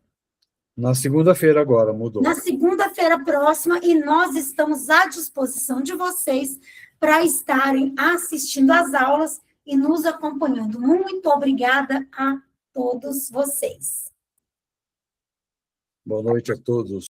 Na segunda-feira agora, mudou. Na segunda-feira próxima, e nós estamos à disposição de vocês para estarem assistindo às aulas e nos acompanhando. Muito obrigada a todos vocês. Boa noite a todos.